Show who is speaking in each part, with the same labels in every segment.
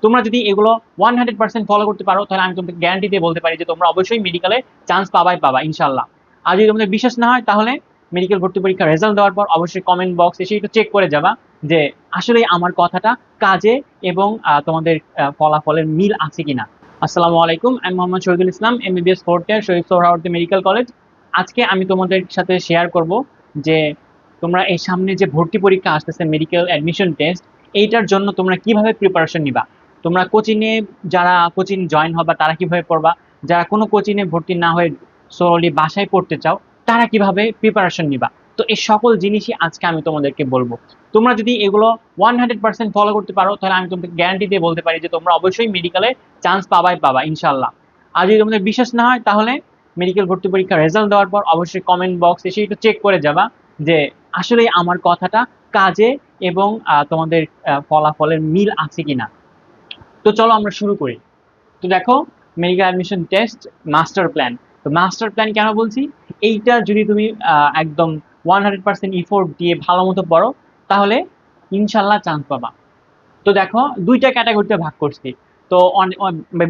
Speaker 1: তোমরা যদি এগুলো 100% ফলো করতে পারো তাহলে আমি তোমাকে গ্যারান্টি দিয়ে বলতে পারি যে তোমরা অবশ্যই মেডিকেলে চান্স পাবা ইনশাল্লাহ। আর যদি তোমাদের বিশ্বাস না হয় তাহলে মেডিকেল ভর্তি পরীক্ষার রেজাল্ট দেওয়ার পর অবশ্যই কমেন্ট বক্স এসে একটু চেক করে যাবা যে আসলে আমার কথাটা কাজে এবং তোমাদের ফলাফলের মিল আছে কিনা। আসসালামু আলাইকুম, আমি Mohammad Shahidul Islam, MBBS fourth year, Shaheed Suhrawardy medical college. আজকে আমি তোমাদের সাথে শেয়ার করব যে তোমরা এই সামনে যে ভর্তি পরীক্ষা আসতেছে, মেডিকেল অ্যাডমিশন টেস্ট, এইটার জন্য তোমরা কিভাবে প্রিপারেশন নিবা। তোমরা কোচিংয়ে যারা কোচিং জয়েন হবা তারা কিভাবে পড়বা, যারা কোনো কোচিংয়ে ভর্তি না হয়ে সোলি বাসায় পড়তে চাও তারা কিভাবে প্রিপারেশন নিবা। তো এই সকল জিনিসই আজকে আমি তোমাদেরকে বলবো। তোমরা যদি এগুলো 100% ফলো করতে পারো তাহলে আমি তোমাকে গ্যারান্টি দিয়ে বলতে পারি যে তোমরা অবশ্যই মেডিকেলে চান্স পাবা ইনশাল্লাহ। আর যদি তোমাদের বিশ্বাস না হয় তাহলে মেডিকেল ভর্তি পরীক্ষার রেজাল্ট দেওয়ার পর অবশ্যই কমেন্ট বক্স এসে একটু চেক করে যাবা যে আসলে আমার কথাটা কাজে এবং তোমাদের ফলাফলের মিল আছে কিনা। তো চলো আমরা শুরু করি। তো দেখো, medical admission test master plan. তো মাস্টার প্ল্যান কেন বলছি, এইটা যদি তুমি একদম 100% ইফোর্ট দিয়ে ভালো মতো পড়ো তাহলে ইনশাল্লাহ চান্স পাবা। তো দেখো, দুইটা ক্যাটাগরিতে ভাগ করছি। তো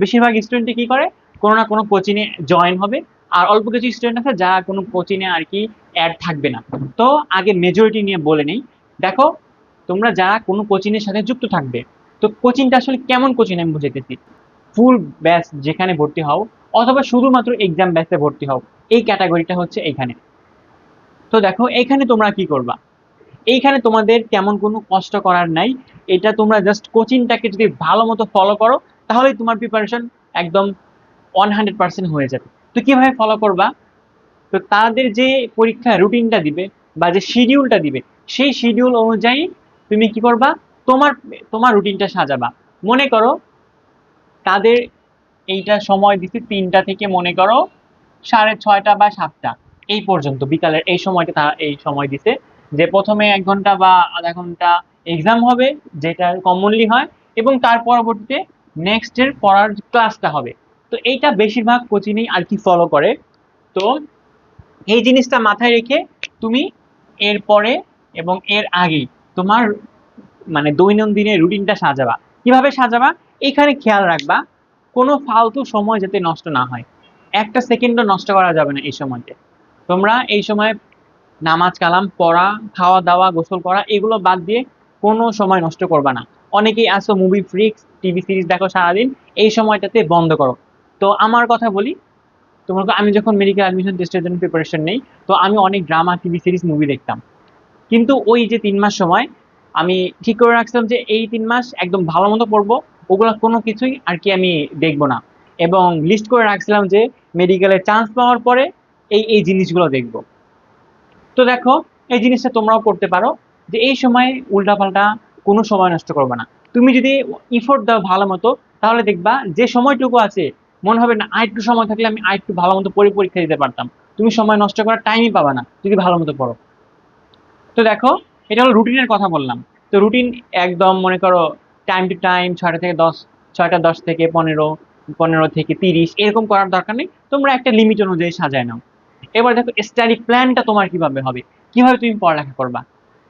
Speaker 1: বেশিরভাগ স্টুডেন্টে কি করে, কোনো না কোনো কোচিংয়ে জয়েন হবে, আর অল্প কিছু স্টুডেন্ট আছে যারা কোনো কোচিংয়ে আর কি অ্যাড থাকবে না। তো আগে মেজরিটি নিয়ে বলে নেই। দেখো, তোমরা যারা কোনো কোচিংয়ের সাথে যুক্ত থাকবে, তো কোচিংটা আসলে কেমন কোচিং আমি বুঝাইতেছি। ফুল ব্যাচ যেখানে ভর্তি হও অথবা শুধুমাত্র এক্সাম ব্যাচে ভর্তি হও, এই ক্যাটাগরিটা হচ্ছে এইখানে। তো দেখো, এইখানে তোমরা কি করবা, এইখানে তোমাদের তেমন কোনো কষ্ট করার নাই। এটা তোমরা জাস্ট কোচিংটাকে যদি ভালো মতো ফলো করো তাহলেই তোমার প্রিপারেশন একদম 100% হয়ে যাবে। তো কিভাবে ফলো করবা, তো তাদের যে পরীক্ষা রুটিনটা দিবে বা যে শিডিউলটা দিবে সেই শিডিউল অনুযায়ী তুমি কি করবা, তোমার তোমার রুটিনটা সাজাবা। মনে করো তাদের এইটা সময় দিচ্ছে 3টা থেকে মনে করো 6:30 বা 7টা, এই পর্যন্ত বিকালের এই সময়টা তারা এই সময় দিছে যে প্রথমে 1 ঘন্টা বা আধা ঘন্টা এক্সাম হবে, যেটা কমনলি হয়, এবং তার পরবর্তীতে নেক্সট এর পড়ার ক্লাসটা হবে। তো এইটা বেশিরভাগ কোচিংই আর কি ফলো করে। তো এই জিনিসটা মাথায় রেখে তুমি এর পরে এবং এর আগেই তোমার মানে দৈনন্দিনের রুটিনটা সাজাবা। কিভাবে সাজাবা, এখানে খেয়াল রাখবা কোনো ফালতু সময় যাতে নষ্ট না হয়। একটা সেকেন্ডও নষ্ট করা যাবে না এই সময়তে। তোমরা এই সময় নামাজ কালাম পড়া, খাওয়া দাওয়া, গোসল করা এগুলো বাদ দিয়ে কোনো সময় নষ্ট করবা না। অনেকেই আসো মুভি ফ্রিক্স, টিভি সিরিজ দেখো সারাদিন, এই সময়টাতে বন্ধ করো। তো আমার কথা বলি, তোমাকে আমি যখন মেডিকেল অ্যাডমিশন টেস্টের জন্য প্রিপারেশন নেই, তো আমি অনেক ড্রামা, টিভি সিরিজ, মুভি দেখতাম। কিন্তু ওই যে 3 মাস সময় আমি ঠিক করে রাখছিলাম যে এই 3 মাস একদম ভালো মতো পড়বো, ওগুলা কোনো কিছুই আর কি আমি দেখবো না। এবং লিস্ট করে রাখছিলাম যে মেডিকেলে চান্স পাওয়ার পরে এই এই জিনিসগুলো দেখবো। তো দেখো, এই জিনিসটা তোমরাও করতে পারো যে এই সময় উল্টাপাল্টা কোনো সময় নষ্ট করবে না। তুমি যদি ইফোর্ট দাও ভালো মতো তাহলে দেখবা যে সময়টুকু আছে মনে হবে না আরেকটু সময় থাকলে আমি আরেকটু ভালো মতো পরীক্ষা দিতে পারতাম। তুমি সময় নষ্ট করার টাইমই পাবা না যদি ভালো মতো পড়ো। তো দেখো, এটা হলো রুটিনের কথা বললাম। তো রুটিন একদম মনে করো টাইম টু টাইম 6টা থেকে 10, 6টা 10 থেকে 15, 15 থেকে 30 এরকম করার দরকার নেই। তোমরা একটা লিমিট অনুযায়ী সাজায় নাও। এবার দেখো স্টাডি প্ল্যানটা তোমার কিভাবে হবে, কিভাবে তুমি পড়ালেখা করবা।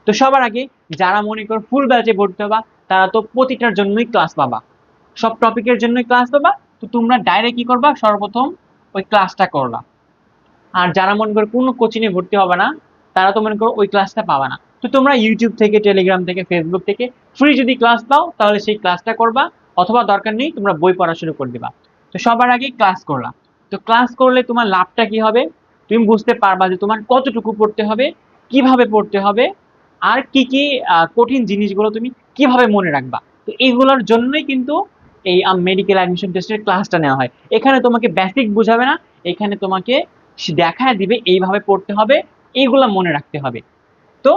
Speaker 1: তো সবার আগে যারা মনে করো ফুল ব্যাচে ভর্তি হবা তারা তো প্রতিটার জন্যই ক্লাস পাবা, সব টপিকের জন্যই ক্লাস পাবা। তো তোমরা ডাইরেক্ট কি করবা, সর্বপ্রথম ওই ক্লাসটা করলা। আর যারা মনে করো কোনো কোচিং এ ভর্তি হবে না তারা তো মনে করো ওই ক্লাসটা পাবা না। তো তোমরা ইউটিউব থেকে, টেলিগ্রাম থেকে, ফেসবুক থেকে ফ্রি যদি ক্লাস পাও তাহলে সেই ক্লাসটা করবা, অথবা দরকার নেই তোমরা বই পড়া শুরু করে দিবা। তো সবার আগে ক্লাস করলা। তো ক্লাস করলে তোমার লাভটা কি হবে, তুমি বুঝতে পারবা যে তোমার কতটুকু পড়তে হবে, কিভাবে পড়তে হবে, আর কি কি কঠিন জিনিসগুলো তুমি কিভাবে মনে রাখবা। তো এইগুলোর জন্যই কিন্তু এই মেডিকেল অ্যাডমিশন টেস্টের ক্লাসটা নেওয়া হয়। এখানে তোমাকে বেসিক বুঝাবে না, এখানে তোমাকে দেখায় দিবে এইভাবে পড়তে হবে, এইগুলা মনে রাখতে হবে। তো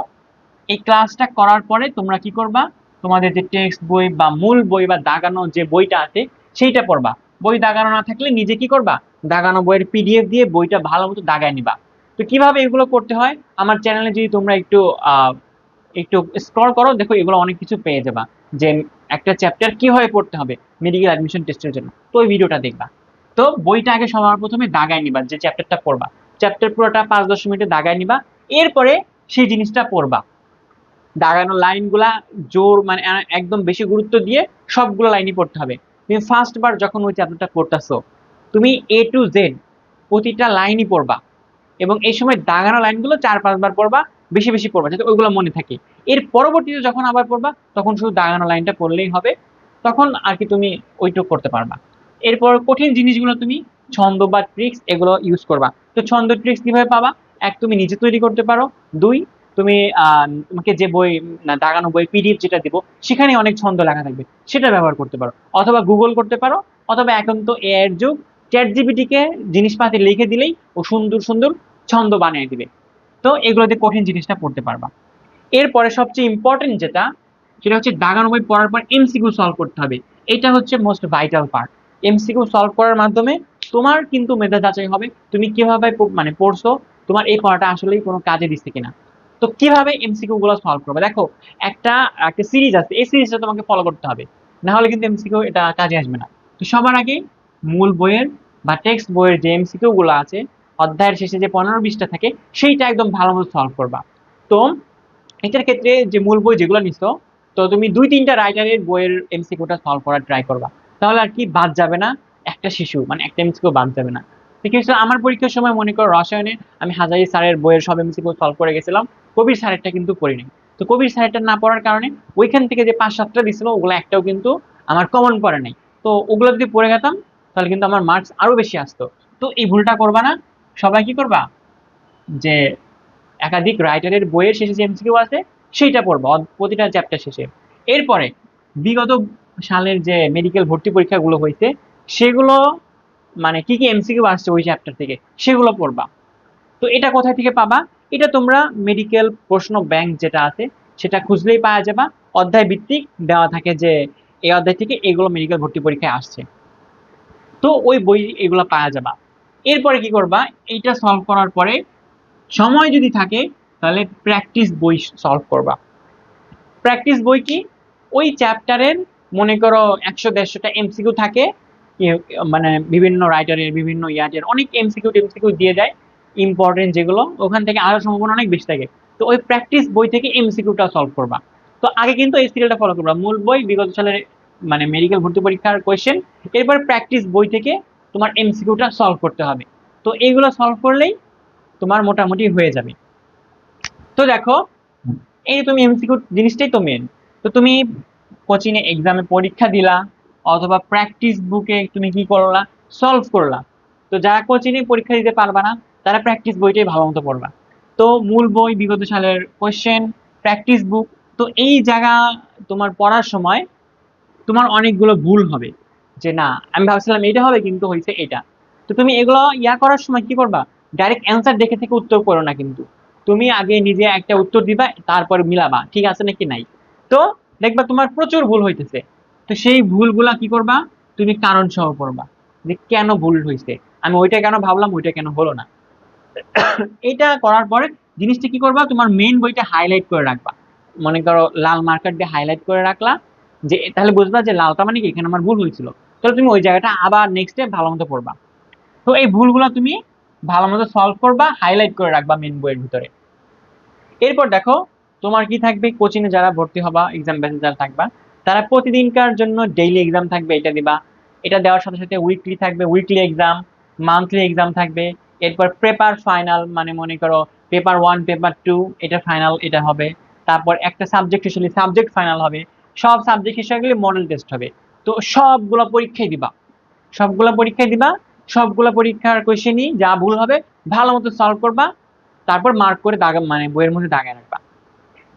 Speaker 1: এই ক্লাসটা করার পরে তোমরা কি করবা, তোমাদের যে টেক্সট বই বা মূল বই বা দাগানো যে বইটা আছে সেইটা পড়বা। বই দাগানো না থাকলে নিজে কি করবা, দাগানো বইয়ের পিডিএফ দিয়ে বইটা ভালো মতো দাগায় নিবা। তো কিভাবে এগুলো করতে হয়, আমার চ্যানেলে যদি তোমরা একটু একটু স্ক্রল করো দেখো এগুলো অনেক কিছু পেয়ে যাবা, যে একটা চ্যাপ্টার কিভাবে পড়তে হবে মেডিকেল অ্যাডমিশন টেস্টের জন্য। তো ওই ভিডিওটা দেখবা। তো বইটা আগে সবার প্রথমে দাগায় নিবা, যে চ্যাপ্টারটা পড়বা চ্যাপ্টার পুরোটা 5-10 মিনিটে দাগায় নিবা, এরপরে সেই জিনিসটা পড়বা। দাগানো লাইনগুলা জোর মানে একদম বেশি গুরুত্ব দিয়ে সবগুলো লাইনই পড়তে হবে। তুমি ফার্স্ট বার যখন ওই চ্যাপ্টারটা পড়তেছো, তুমি A to Z প্রতিটা লাইনই পড়বা, এবং এই সময় দাগানো লাইনগুলো 4-5 বার পড়বা, বেশি বেশি পড়বা যাতে ওইগুলো মনে থাকে। এর পরবর্তীতে যখন আবার পড়বা তখন শুধু দাগানো লাইনটা পড়লেই হবে, তখন আর কি তুমি ওইটুকু করতে পারবা। এরপর কঠিন জিনিসগুলো তুমি ছন্দ বা ট্রিক্স এগুলো ইউজ করবা। তো ছন্দ ট্রিক্স কিভাবে পাবা? এক, তুমি নিজে তৈরি করতে পারো। দুই, তুমি তোমাকে যে বই দাগানো বই PDF যেটা দিব সেখানে অনেক ছন্দ লেখা থাকবে, সেটা ব্যবহার করতে পারো। অথবা গুগল করতে পারো, অথবা এখন তো AI এর যুগ, ChatGPT কে জিনিসপাতি লিখে দিলেই ও সুন্দর সুন্দর ছন্দ বানিয়ে দিবে। তো এগুলোতে কঠিন জিনিসটা পড়তে পারবা। এরপরে সবচেয়ে ইম্পর্টেন্ট যেটা, সেটা হচ্ছে দাগানো বই পড়ার পর MCQ সলভ করতে হবে। এটা হচ্ছে most vital part. MCQ solve করার মাধ্যমে তোমার কিন্তু মেধা যাচাই হবে তুমি কিভাবে মানে পড়ছো, তোমার এই পড়াটা আসলেই কোনো কাজে দিচ্ছে কিনা। তো কিভাবে MCQ গুলো সলভ করবে, দেখো একটা একটা সিরিজ আছে, এই সিরিজটা তোমাকে ফলো করতে হবে, না হলে কিন্তু MCQ এটা কাজে আসবে না। তো সবার আগে মূল বইয়ের বা টেক্সট বইয়ের যে MCQ গুলো আছে, অধ্যায়ের শেষে যে 15-20টা থাকে, সেইটা একদম ভালো মতো সলভ করবা। তো এটার ক্ষেত্রে যে মূল বই যেগুলো নিছো, তো তুমি 2-3টা রাইটারের বইয়ের MCQটা সলভ করার ট্রাই করবা, তাহলে আর কি বাদ যাবে না একটা শিশু, মানে একটা MCQ বাদ যাবে না। ঠিক আছে, আমার পরীক্ষার সময় মনে করো রসায়নে আমি হাজারি স্যারের বইয়ের সব MCQ সলভ করে গেছিলাম, কবির স্যারেরটা কিন্তু করিনি। তো কবির স্যারেরটা না পড়ার কারণে ওইখান থেকে যে 5-7টা দিছিল ওগুলো একটাও কিন্তু আমার কমন পড়ে নাই। তো ওগুলো যদি পড়ে গেতাম তাহলে কিন্তু আমার মার্কস আরো বেশি আসতো। তো এই ভুলটা করবা না। সবাই কি করবা, যে একাধিক রাইটারের বইয়ের শেষে যে MCQ আছে সেইটা পড়বো প্রতিটা চ্যাপ্টার শেষে। এরপরে বিগত সালের যে মেডিকেল ভর্তি পরীক্ষাগুলো হয়েছে সেগুলো, মানে কি কি MCQ আসছে ওই চ্যাপ্টার থেকে সেগুলো পড়বা। তো এটা কোথায় থেকে পাবা? এটা তোমরা মেডিকেল প্রশ্ন ব্যাংক যেটা আছে সেটা খুঁজলেই পাওয়া যাবা। অধ্যায় ভিত্তিক দেওয়া থাকে যে এই অধ্যায় থেকে এগুলো মেডিকেল ভর্তি পরীক্ষায় আসছে, তো ওই বই এগুলো পাওয়া যাবা। এরপরে কি করবা, এইটা সলভ করার পরে সময় যদি থাকে তাহলে প্র্যাকটিস বই সলভ করবা। প্র্যাকটিস বই কি, ওই চ্যাপ্টারের মনে করো 100-150টা MCQ থাকে, মানে বিভিন্ন রাইটারের বিভিন্ন ইয়ারের অনেক MCQ দিয়ে দেয়, ইম্পর্টেন্ট যেগুলো ওখান থেকে আরো সম্ভাবনা অনেক বেশি থাকে। তো ওই প্র্যাকটিস বই থেকে MCQটা সলভ করবা। তো আগে কিন্তু এই সিরিয়ালটা ফলো করবা, মূল বই বিগত সালের মানে মেডিকেল ভর্তি পরীক্ষার কোয়েশ্চেন, এরপর প্র্যাকটিস বই থেকে তোমার MCQটা সলভ করতে হবে। তো এইগুলো সলভ করলেই তোমার মোটামুটি হয়ে যাবে। তো দেখো, এই তুমি MCQ জিনিসটাই তো মেন। তো তুমি কোচিং এ এক্সামে পরীক্ষা দিলা, অথবা প্র্যাকটিস বুকে তুমি কি করলা, সলভ করলা। তো যারা কোচিং এ পরীক্ষা দিতে পারবা না তারা প্র্যাকটিস বইটাই ভালো মতো পড়বা। তো মূল বই, বিগত সালের কোশ্চেন, প্র্যাকটিস বুক, তো এই জায়গা তোমার পড়ার সময় তোমার অনেকগুলো ভুল হবে, যে না আমি ভাবছিলাম এটা হবে কিন্তু হয়েছে এটা। তো তুমি এগুলো করার সময় কি করবা, ডাইরেক্ট অ্যান্সার দেখে থেকে উত্তর করো না কিন্তু, তুমি আগে নিজে একটা উত্তর দিবা, তারপর মিলাবা ঠিক আছে নাকি নাই। তো দেখবা তোমার প্রচুর ভুল হইতেছে। তো সেই ভুলগুলা কি করবা, তুমি কারণ সহ করবা, যে কেন ভুল হয়েছে, আমি ওইটা কেন ভাবলাম ওইটা কেন হলো না। এটা করার পরে জিনিসটা কি করবা, তোমার মেইন বইটা হাইলাইট করে রাখবা। মনে করো লাল মার্কার দিয়ে হাইলাইট করে রাখলা, যে তাহলে বুঝবা যে লালটা মানে কি এখানে আমার ভুল হয়েছিল। তাহলে তুমি ওই জায়গাটা আবার নেক্সট ডে ভালো মতো পড়বা। তো এই ভুলগুলো তুমি ভালো মতো সলভ করবা, হাইলাইট করে রাখবা মেইন বইয়ের ভিতরে। এরপর দেখো তোমার কি থাকবে, কোচিং এ যারা ভর্তি হবা, এক্সাম বেসে যারা থাকবা, তারা প্রতিদিনকার জন্য ডেইলি এক্সাম থাকবে, এটা দিবা। এটা দেওয়ার সাথে সাথে উইকলি থাকবে, উইকলি এক্সাম, মান্থলি এক্সাম থাকবে। এরপর পেপার ফাইনাল, মানে মনে করো পেপার 1 পেপার 2 এটা ফাইনাল এটা হবে। তারপর একটা সাবজেক্ট হিসেবে সাবজেক্ট ফাইনাল হবে। সব সাবজেক্ট হিসেবে মডেল টেস্ট হবে। তো সবগুলা পরীক্ষায় দিবা, সবগুলা পরীক্ষায় দিবা, সবগুলা পরীক্ষার কোশ্চেনই যা ভুল হবে ভালো মতো সলভ করবা, তারপর মার্ক করে দাগ মানে বইয়ের মধ্যে দাগে রাখবা।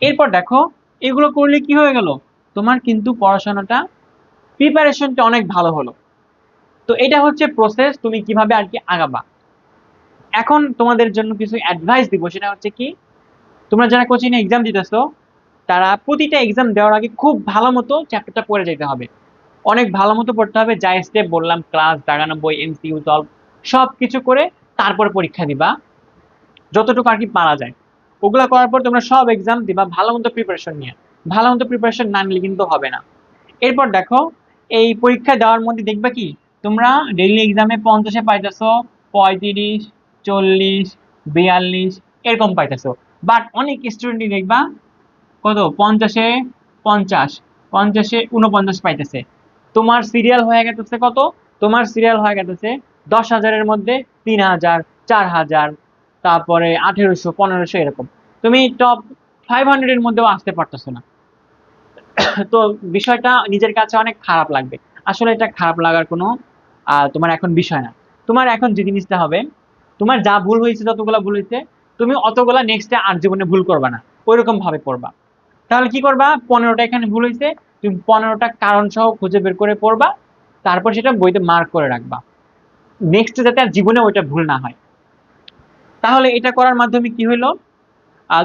Speaker 1: এরপর দেখো, এগুলো করলে কি হয়ে গেল, তোমার কিন্তু পড়াশোনাটা প্রিপারেশনটা অনেক ভালো হলো। তো এটা হচ্ছে প্রসেস, তুমি কিভাবে আর কি আগাবা। এখন তোমাদের জন্য কিছু অ্যাডভাইস দিব, সেটা হচ্ছে কি, তোমরা যারা কোচিং এ এক্সাম দিতেছো তারা প্রতিটা এক্সাম দেওয়ার আগে খুব ভালো মতো চ্যাপ্টারটা পড়ে যেতে হবে, অনেক ভালো মতো পড়তে হবে, যা স্টেপ বললাম ক্লাস, দাগানো বই, MCQ সলভ সব কিছু করে তারপর পরীক্ষা দিবা, যতটুকু আর কি পারা যায়। ওগুলা করার পর তোমরা সব এক্সাম দিবা ভালো মতো প্রিপারেশন নিয়ে। ভালো মতো প্রিপারেশন না নিলে কিন্তু হবে না। এরপর দেখো, এই পরীক্ষা দেওয়ার মধ্যে দেখবা কি, তোমরা ডেইলি এক্সামে 50-এ পাইতেছো 35, 40, 42 এরকম পাইতেছো। বাট অনেক স্টুডেন্টই দেখবা কত 50-এ 50, 50-এ 49 পাইতেছে। তোমার সিরিয়াল হয়ে গেছে কত, তোমার সিরিয়াল হয়ে গেছে 10,000-এর মধ্যে 3,000, 4,000, তারপরে 1,800, 1,500 এরকম। তুমি টপ 500-এর মধ্যেও আসতে পারতেছো না। তো বিষয়টা নিজের কাছে অনেক খারাপ লাগবে। আসলে এটা খারাপ লাগার কোনো তোমার এখন বিষয় না। তোমার এখন যে জিনিসটা হবে, তোমার যা ভুল হয়েছে, যতগুলা ভুল হয়েছে, তুমি অতগুলা নেক্সটে আর জীবনে ভুল করবা না, ওইরকম ভাবে পড়বা। তাহলে কি করবা, 15টা এখানে ভুল হয়েছে, তুমি 15টা কারণ সহ খুঁজে বের করে পড়বা, তারপর সেটা বইতে মার্ক করে রাখবা, নেক্সট যাতে আর জীবনে ওইটা ভুল না হয়। তাহলে এটা করার মাধ্যমে কি হলো,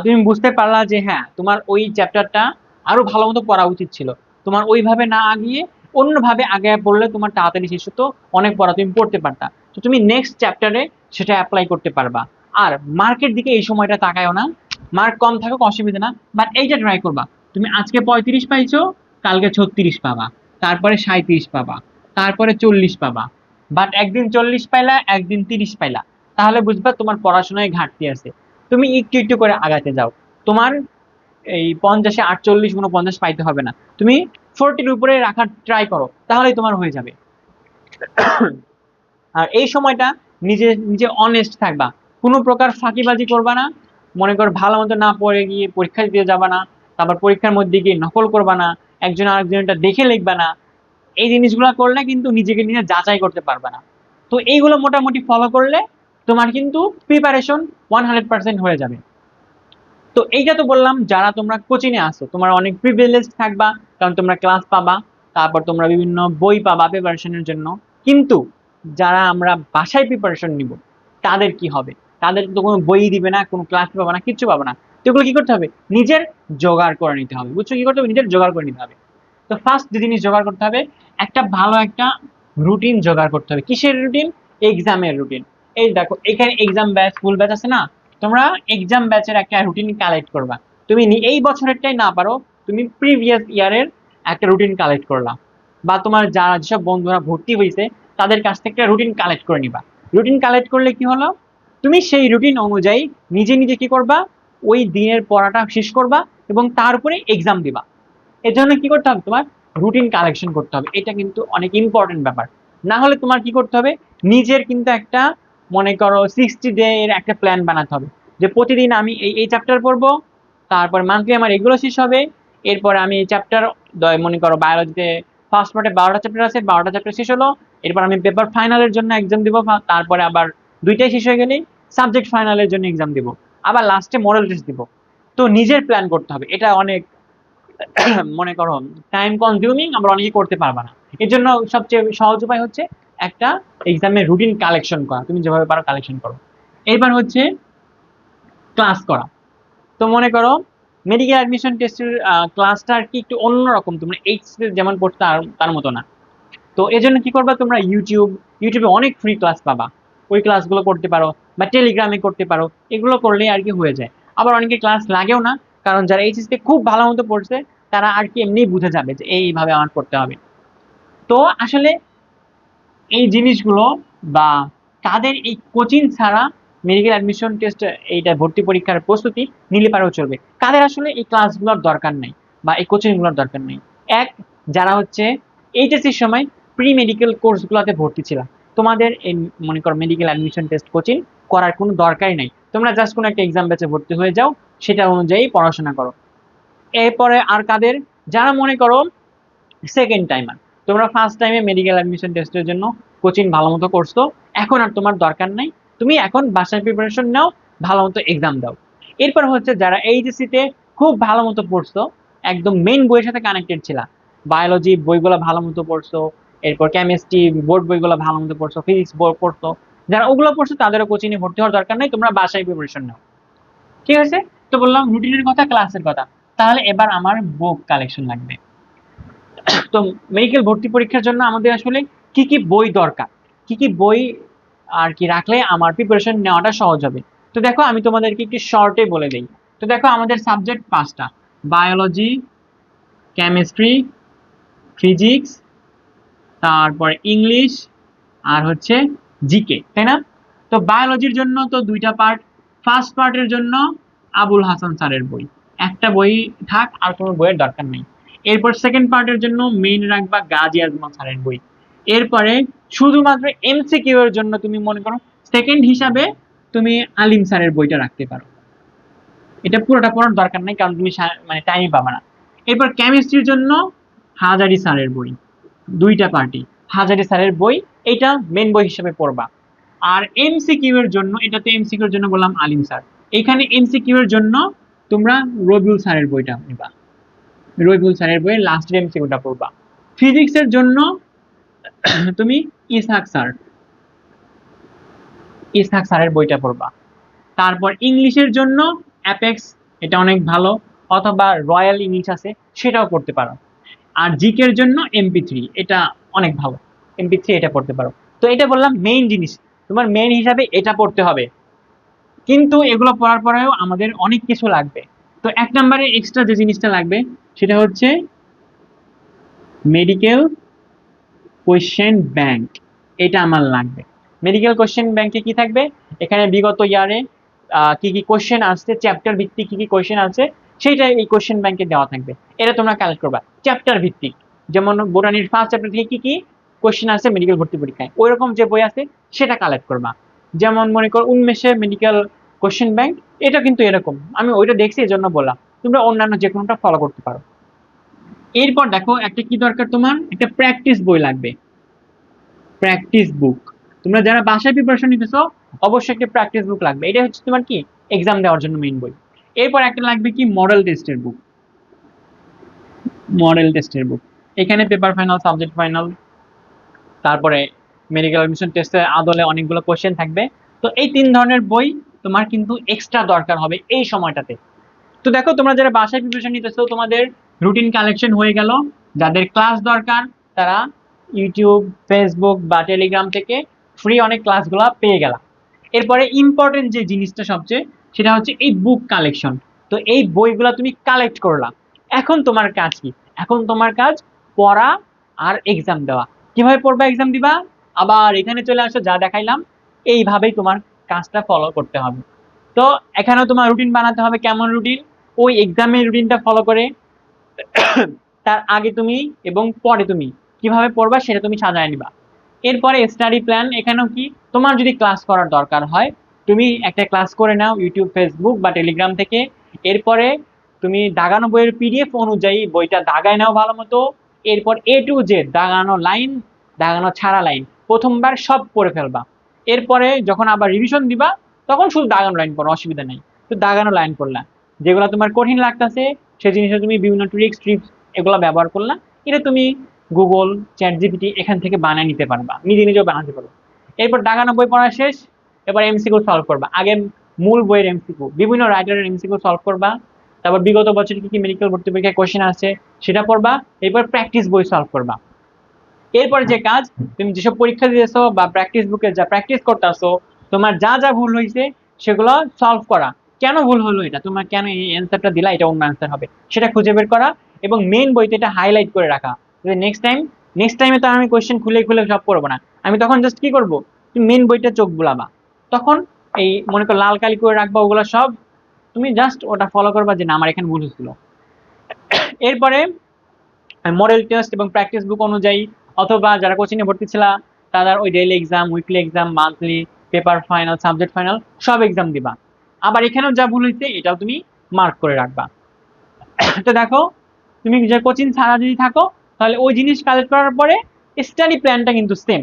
Speaker 1: তুমি বুঝতে পারলা যে হ্যাঁ, তোমার ওই চ্যাপ্টারটা আরো ভালো মতো পড়া উচিত ছিল। তোমার ওইভাবে না আগিয়ে অন্যভাবে আগে পড়লে তোমার তাড়াতাড়ি শেষ হতো, অনেক পড়া তুমি পড়তে পারতা। তো তুমি নেক্সট চ্যাপ্টারে সেটা অ্যাপ্লাই করতে পারবা। আর মার্কের দিকে এই সময়টা তাকায়ও না, মার্ক কম থাকুক অসুবিধা না, বাট এইটা ট্রাই করবা। তুমি আজকে 35 পাইছো, কালকে 36 পাবা, তারপরে 37 পাবা, তারপরে 40 পাবা। বাট একদিন 40 পাইলা, একদিন 30 পাইলা, তাহলে বুঝবা তোমার পড়াশোনায় ঘাটতি আছে। তুমি একটু একটু করে আগাতে যাও। তোমার এই 50-এ 48, 49 পাইতে হবে না, তুমি 40-র উপরে রাখার ট্রাই করো, তাহলেই তোমার হয়ে যাবে। আর এই সময়টা নিজে নিজে অনেস্ট থাকবা, কোনো প্রকার ফাঁকিবাজি করবা না। মনে কর ভালো মতো না পড়ে গিয়ে পরীক্ষা দিতে যাবা না, তারপর পরীক্ষার মধ্যে গিয়ে নকল করবা না, একজন আরেকজনটা দেখে লিখবা না। এই জিনিসগুলো করলে কিন্তু নিজেকে নিজে যাচাই করতে পারবে না। তো এইগুলো মোটামুটি ফলো করলে তোমার কিন্তু প্রিপারেশন 100% হয়ে যাবে। তো এইটা তো বললাম যারা তোমরা কোচিং এ আসো, তোমার অনেক প্রিভিলেজ থাকবা, কারণ তোমরা ক্লাস পাবা, তারপর তোমরা বিভিন্ন বই পাবা প্রিপারেশনের জন্য। কিন্তু যারা আমরা বাসায় প্রিপারেশন নিব, তাদের কি হবে? তাদের তো কোনো বই দিবে না, কোনো ক্লাস পাবা না, কিচ্ছু পাবা না। তো এগুলো কি করতে হবে, নিজের জোগাড় করে নিতে হবে। বুঝছো, কি করতে হবে, নিজের জোগাড় করে নিতে হবে। তো ফার্স্ট যে জিনিস জোগাড় করতে হবে, একটা ভালো একটা রুটিন জোগাড় করতে হবে। কিসের রুটিন? এক্সামের রুটিন। এই দেখো এখানে এক্সাম ব্যাচ, ফুল ব্যাচ আছে না, তোমরা এক্সাম ব্যাচের একটা রুটিন কালেক্ট করবা। তুমি এই বছরেরটাই না পারো, তুমি প্রিভিয়াস ইয়ারের একটা রুটিন কালেক্ট করলা, বা তোমার যারা যেসব বন্ধুরা ভর্তি হয়েছে তাদের কাছ থেকে একটা রুটিন কালেক্ট করে নিবা। রুটিন কালেক্ট করলে কি হলো, তুমি সেই রুটিন অনুযায়ী নিজে নিজে কি করবা, ওই দিনের পড়াটা শেষ করবা এবং তার উপরে এক্সাম দিবা। এর জন্য কি করতে হবে, তোমার রুটিন কালেকশন করতে হবে। এটা কিন্তু অনেক ইম্পর্টেন্ট ব্যাপার। না হলে তোমার কি করতে হবে, নিজের কিন্তু একটা, মনে করো 60 ডে এর একটা প্ল্যান বানাতে হবে, যে প্রতিদিন আমি এই এই চ্যাপ্টার পড়বো, তারপর মান্থলি আমার এগুলো শেষ হবে, এরপর আমি এই চ্যাপ্টার, মনে করো বায়োলজিতে ফার্স্ট পার্টে 12টা চ্যাপ্টার আছে, 12টা চ্যাপ্টার শেষ হলো, এরপর আমি পেপার ফাইনালের জন্য এক্সাম দিব, তারপরে আবার দুইটাই শেষ হয়ে গেলেই সাবজেক্ট ফাইনালের জন্য এক্সাম দিব, আবার লাস্টে মডেল টেস্ট দিব। তো নিজের প্ল্যান করতে হবে, এটা অনেক মনে করো টাইম কনজিউমিং, আমরা অনেকে করতে পারবা না। এর জন্য সবচেয়ে সহজ উপায় হচ্ছে একটা এক্সামের রুটিন কালেকশন করা, তুমি যেভাবে পারো কালেকশন করো। এবার হচ্ছে ক্লাস করা। তো মনে করো মেডিকেল অ্যাডমিশন টেস্টের ক্লাসটা আর কি একটু অন্যরকম, তোমরা এইচএস যেমন পড়তে তার মতো না। তো এই জন্য কি করবা, তোমরা ইউটিউবে অনেক ফ্রি ক্লাস পাবা, ওই ক্লাসগুলো করতে পারো, বা টেলিগ্রামে করতে পারো। এগুলো করলেই আর কি হয়ে যায়। আবার অনেকে ক্লাস লাগেও না, কারণ যারা এইচএসতে খুব ভালো মতো পড়ছে তারা আর কি এমনি বুঝে যাবে যে এইভাবে আমার করতে হবে। তো আসলে এই জিনিসগুলো, বা তাদের এই কোচিং ছাড়া মেডিকেল অ্যাডমিশন টেস্ট, এইটা ভর্তি পরীক্ষার প্রস্তুতি নিলে পারেও চলবে। কাদের আসলে এই ক্লাসগুলোর দরকার নেই বা এই কোচিংগুলোর দরকার নেই, এক, যারা হচ্ছে এইচএসসির সময় প্রি মেডিকেল কোর্সগুলোতে ভর্তি ছিল, তোমাদের এই মনে করো মেডিকেল অ্যাডমিশন টেস্ট কোচিং করার কোনো দরকারই নাই। তোমরা জাস্ট কোনো একটা এক্সাম ব্যাচে ভর্তি হয়ে যাও, সেটা অনুযায়ী পড়াশোনা করো। এরপরে আর কাদের, যারা মনে করো সেকেন্ড টাইমার, তোমরা ফার্স্ট টাইমে মেডিকেল অ্যাডমিশন টেস্টের জন্য কোচিং ভালো মতো করছো, এখন আর তোমার দরকার নাই, তুমি এখন বাসায় প্রিপারেশন নাও, ভালো মতো এক্সাম দাও। এরপর হচ্ছে যারা এইচএসসি তে খুব ভালো মতো পড়ছো, একদম মেইন বইয়ের সাথে কানেক্টেড ছিলা, বায়োলজি বইগুলো ভালো মতো পড়ছো, এরপর কেমিস্ট্রি বোর্ড বইগুলো ভালো মতো পড়ছো, ফিজিক্স বোর্ড পড়ছো, যারা ওগুলো পড়ছো তাদেরও কোচিং এ ভর্তি হওয়ার দরকার নাই, তোমরা বাসায় প্রিপারেশন নাও। ঠিক আছে? তো বললাম রুটিনের কথা, ক্লাসের কথা। তাহলে এবার আমার বুক কালেকশন লাগবে। তো মেডিকেল ভর্তি পরীক্ষার জন্য আমাদের আসলে কি কি বই দরকার, কি কি বই আর কি রাখলে আমার প্রিপারেশন নেওয়াটা সহজ হবে। তো দেখো আমি তোমাদেরকে একটু শর্টে বলে দিই। তো দেখো আমাদের সাবজেক্ট 5টা: বায়োলজি, কেমিস্ট্রি, ফিজিক্স, তারপর ইংলিশ, আর হচ্ছে জিকে, তাই না? তো বায়োলজির জন্য তো 2টা পার্ট। ফার্স্ট পার্টের জন্য আবুল হাসান স্যারের বই, একটা বই থাক, আর কোনো বইয়ের দরকার নেই। এরপর সেকেন্ড পার্টের জন্য মেইন রাখবা গাজী আজমল স্যারের বই। এরপরে শুধুমাত্র এমসিকিউ এর জন্য তুমি মনে করো সেকেন্ড হিসাবে তুমি আলিম স্যারের বইটা রাখতে পারো। এটা পুরোটা পড়ার দরকার নেই, কারণ তুমি মানে টাইমই পাবে না। এরপর কেমিস্ট্রির জন্য হাজারি স্যারের বই, দুইটা পার্টি, হাজারি স্যারের বই, এটা মেন বই হিসেবে পড়বা। আর এমসিকিউ এর জন্য, এটাতে এমসিকিউ এর জন্য বললাম আলিম স্যার, এখানে এমসিকিউ এর জন্য তোমরা রবিউল স্যারের বইটা নিবা, রবিউল স্যারের বইয়ের লাস্টের এমসিকিউটা পড়বা। ফিজিক্স এর জন্য তুমি ইসহাক স্যার, ইসহাক স্যারের বইটা পড়বা। তারপর ইংলিশের জন্য অ্যাপেক্স, এটা অনেক ভালো, অথবা রয়্যাল ইংলিশ আছে, সেটাও পড়তে পারো। আর জিকের জন্য এমপি3, এটা অনেক ভালো, এমপি3 এটা পড়তে পারো। তো এটা বললাম মেইন জিনিস, তোমার মেইন হিসাবে এটা পড়তে হবে। কিন্তু এগুলো পড়ার পরেও আমাদের অনেক কিছু লাগবে। তো 1 নম্বরে এক্সট্রা যে জিনিসটা লাগবে সেটা হচ্ছে মেডিকেল কোয়েশ্চেন ব্যাংক, এটা আমার লাগবে। মেডিকেল কোয়েশ্চেন ব্যাংকে কি থাকবে, এখানে বিগত ইয়ারে কি কি কোয়েশ্চেন আসছে, চ্যাপ্টার ভিত্তিক কি কি কোয়েশ্চেন আছে, সেইটা এই কোয়েশ্চেন ব্যাংকে দেওয়া থাকবে। এটা তোমরা কালেক্ট করবা চ্যাপ্টার ভিত্তিক, যেমন বোটানির ফার্স্ট চ্যাপ্টার থেকে কি কি কোয়েশ্চেন আছে মেডিকেল ভর্তি পরীক্ষায়, ওইরকম যে বই আছে সেটা কালেক্ট করবা। যেমন মনে করো উন্মেষে মেডিকেল কোয়েশ্চেন ব্যাংক, এটা কিন্তু এরকম, আমি ওইটা দেখছি এই জন্য বললাম, তোমরা অন্যান্য যে কোনোটা ফলো করতে পারো। এরপর দেখো একটা কি দরকার, তোমার একটা প্র্যাকটিস বই লাগবে, প্র্যাকটিস বুক। তোমরা যারা বাসায় প্রিপারেশন নিতেছো অবশ্যই একটা প্র্যাকটিস বুক লাগবে, এটা হচ্ছে তোমার কি এক্সাম দেওয়ার জন্য মেইন বই। এরপর একটা লাগবে কি মডেল টেস্টের বুক, মডেল টেস্টের বুক, এখানে পেপার ফাইনাল, সাবজেক্ট ফাইনাল, তারপরে মেডিকেল অ্যাডমিশন টেস্টের আদলে অনেকগুলো কোশ্চেন থাকবে। তো এই 3 ধরনের বই তোমার কিন্তু এক্সট্রা দরকার হবে এই সময়টাতে। তো দেখো তোমরা যারা বাসায় প্রিপারেশন নিতেছো তোমাদের রুটিন কালেকশন হয়ে গেল। যাদের ক্লাস দরকার তারা ইউটিউব, ফেসবুক বা টেলিগ্রাম থেকে ফ্রি অনেক ক্লাসগুলো পেয়ে গেলাম। এরপরে ইম্পর্টেন্ট যে জিনিসটা সবচেয়ে, সেটা হচ্ছে এই বুক কালেকশন। তো এই বইগুলা তুমি কালেক্ট করলা, এখন তোমার কাজ কি, এখন তোমার কাজ পড়া আর এক্সাম দেওয়া। কিভাবে পড়বা, এক্সাম দিবা, আবার এখানে চলে আসো যা দেখাইলাম, এইভাবেই তোমার কাজটা ফলো করতে হবে। তো এখানেও তোমার রুটিন বানাতে হবে, কেমন রুটিন, ওই এক্সামের রুটিনটা ফলো করে তার আগে তুমি এবং পরে তুমি কিভাবে পড়বা সেটা তুমি সাজায় নিবা। এরপরে স্টাডি প্ল্যান, এখানেও কি তোমার যদি ক্লাস করার দরকার হয় তুমি একটা ক্লাস করে নাও ইউটিউব, ফেসবুক বা টেলিগ্রাম থেকে। এরপরে তুমি দাগানো বইয়ের পিডিএফ অনুযায়ী বইটা দাগায় নাও ভালো মতো। এরপর এ টু জেড দাগানো লাইন, দাগানো ছাড়া লাইন প্রথমবার সব পড়ে ফেলবা। এরপরে যখন আবার রিভিশন দিবা তখন শুধু দাগানো লাইন পড়ো, অসুবিধা নেই। তো দাগানো লাইন পড়লা, যেগুলো তোমার কঠিন লাগতেছে সেই জিনিসটা তুমি বিভিন্ন ট্রিক্স ট্রিপস এগুলো ব্যবহার করলা, এটা তুমি গুগল, চ্যাট জিপিটি এখান থেকে বানিয়ে নিতে পারবা, নিজে নিজেও বানাতে পারবা। এরপর দাগানো বই পড়া শেষ, এবার এমসিকিউ সলভ করবা। আগে মূল বইয়ের এমসিকিউ, বিভিন্ন রাইটারের এমসিকিউ সলভ করবা, তারপর বিগত বছর কি কি মেডিকেল ভর্তি পরীক্ষায় কোশ্চেন আছে সেটা পড়বা। এরপর প্র্যাকটিস বই সলভ করবা। এরপর যে কাজ, তুমি যেসব পরীক্ষা দিয়েছো বা প্র্যাকটিস বুকে যা প্র্যাকটিস করতেছো, তোমার যা যা ভুল হয়েছে সেগুলো সলভ করা। কেন ভুল হলো, এটা তোমার কেন এই অ্যান্সারটা দিলা, এটা অন্য অ্যান্সার হবে সেটা খুঁজে বের করা, এবং মেইন বইতে এটা হাইলাইট করে রাখা। নেক্সট টাইমে তো আমি কোশ্চেন খুলে খুলে সব করবো না, আমি তখন জাস্ট কি করবো, তুমি মেইন বইটা চোখ বুলাবা, তখন এই মনে করো লাল কালি করে রাখবা, ওগুলো সব তুমি জাস্ট ওটা ফলো করবা যে না আমার এখানে ভুল হয়েছিল। এরপরে মডেল টেস্ট এবং প্র্যাকটিস বুক অনুযায়ী, অথবা যারা কোচিংয়ে ভর্তি ছিল তাদের ওই daily exam, weekly exam, monthly, paper final, subject final সব এক্সাম দিবা। আবার এখানেও যা ভুল হয়েছে এটাও তুমি মার্ক করে রাখবা। তো দেখো তুমি যে কোচিং ছাড়া যদি থাকো তাহলে ওই জিনিস কালেক্ট করার পরে স্টাডি প্ল্যানটা কিন্তু সেম,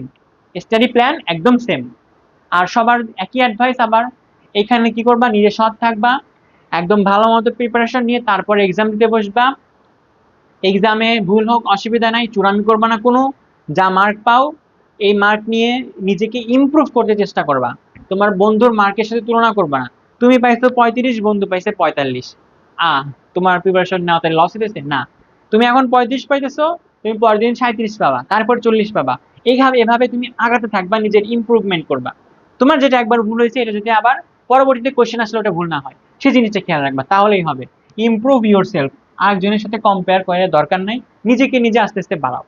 Speaker 1: স্টাডি প্ল্যান একদম সেম। আর সবার একই অ্যাডভাইস, আবার এখানে কি করবা, নিজে সৎ থাকবা, একদম ভালো মতো প্রিপারেশন নিয়ে তারপরে এক্সাম দিতে বসবা। এক্সামে ভুল হোক অসুবিধা নাই, চূড়ামি করবা না কোনো, যা মার্ক পাও এই মার্ক নিয়ে নিজেকে ইমপ্রুভ করতে চেষ্টা করবা। তোমার বন্ধুর মার্কের সাথে তুলনা করবা না, তুমি পাইছো 35, বন্ধু পাইছে 45, তোমার প্রিপারেশন নেওয়া তাই লস হইতেছে না। তুমি এখন 35 পাইতেছো, তুমি পরের দিন 37 পাবা, তারপর 40 পাবা। এইভাবে এভাবে তুমি আগাতে থাকবা, নিজের ইমপ্রুভমেন্ট করবা। তোমার যেটা একবার ভুল হয়েছে এটা যদি আবার পরবর্তীতে কোশ্চেন আসলে ওটা ভুল না হয়, সেই জিনিসটা খেয়াল রাখবা, তাহলেই হবে। ইমপ্রুভ ইউর সেলফ, আরেকজনের সাথে কম্পেয়ার করে দরকার নাই, নিজেকে নিজে আস্তে আস্তে বাড়াও।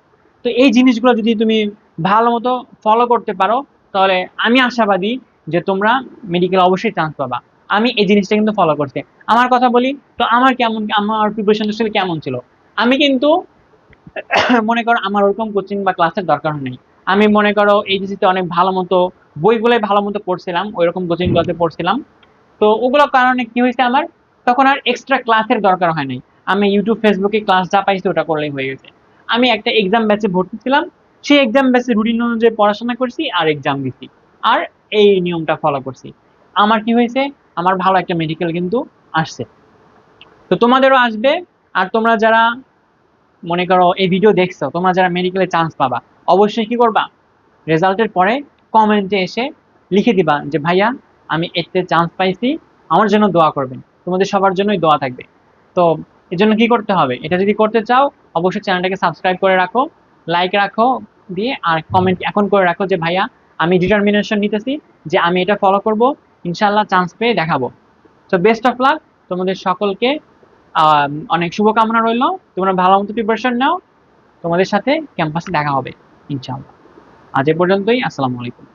Speaker 1: তো এই জিনিসগুলো যদি তুমি ভালো মতো ফলো করতে পারো তাহলে আমি আশাবাদী যে তোমরা মেডিকেল অবশ্যই চান্স পাবা। আমি এই জিনিসটা কিন্তু ফলো করছি। আমার কথা বলি, তো আমার প্রিপারেশন আসলে কেমন ছিল। আমি কিন্তু মনে করো আমার ওরকম কোচিং বা ক্লাসের দরকার নেই। আমি মনে করো এইচএসসি তে অনেক ভালো মতো বইগুলোই ভালো মতো পড়ছিলাম, ওইরকম কোচিং ক্লাসে পড়ছিলাম। তো ওগুলোর কারণে কি হয়েছে আমার, তখন আর এক্সট্রা ক্লাসের দরকার হয় নাই। আমি ইউটিউব ফেসবুকে ক্লাস যা পাইছি ওটা করলেই হয়ে গেছে। আমি একটা এক্সাম ব্যাচে ভর্তি ছিলাম, সেই এক্সাম ব্যাচে রুটিন অনুযায়ী পড়াশোনা করছি আর এক্সাম দিছি, আর এই নিয়মটা ফলো করছি। আমার কি হয়েছে, আমার ভালো একটা মেডিকেল কিন্তু আসছে। তো তোমাদেরও আসবে। আর তোমরা যারা মনে করো এই ভিডিও দেখছো, তোমরা যারা মেডিকেলে চান্স পাবা, অবশ্যই কি করবা, রেজাল্টের পরে কমেন্টে এসে লিখে দিবা যে ভাইয়া আমি এতে চান্স পাইছি, আমার জন্য দোয়া করবেন। তোমাদের সবার জন্যই দোয়া থাকবে। তো এর জন্য কি করতে হবে, এটা যদি করতে চাও অবশ্যই চ্যানেলটাকে সাবস্ক্রাইব করে রাখো, লাইক রাখো দিয়ে, আর কমেন্ট এখন করে রাখো যে ভাইয়া আমি ডিটারমিনেশন নিতেছি যে আমি এটা ফলো করব, ইনশাল্লাহ চান্স পেয়ে দেখাবো। তো বেস্ট অফ লাক তোমাদের সকলকে। অনেক শুভকামনা রইল, তোমরা ভালো মতো প্রিপারেশন নাও। তোমাদের সাথে ক্যাম্পাসে দেখা হবে ইনশাআল্লাহ। আজ এ পর্যন্তই, আসসালামু আলাইকুম।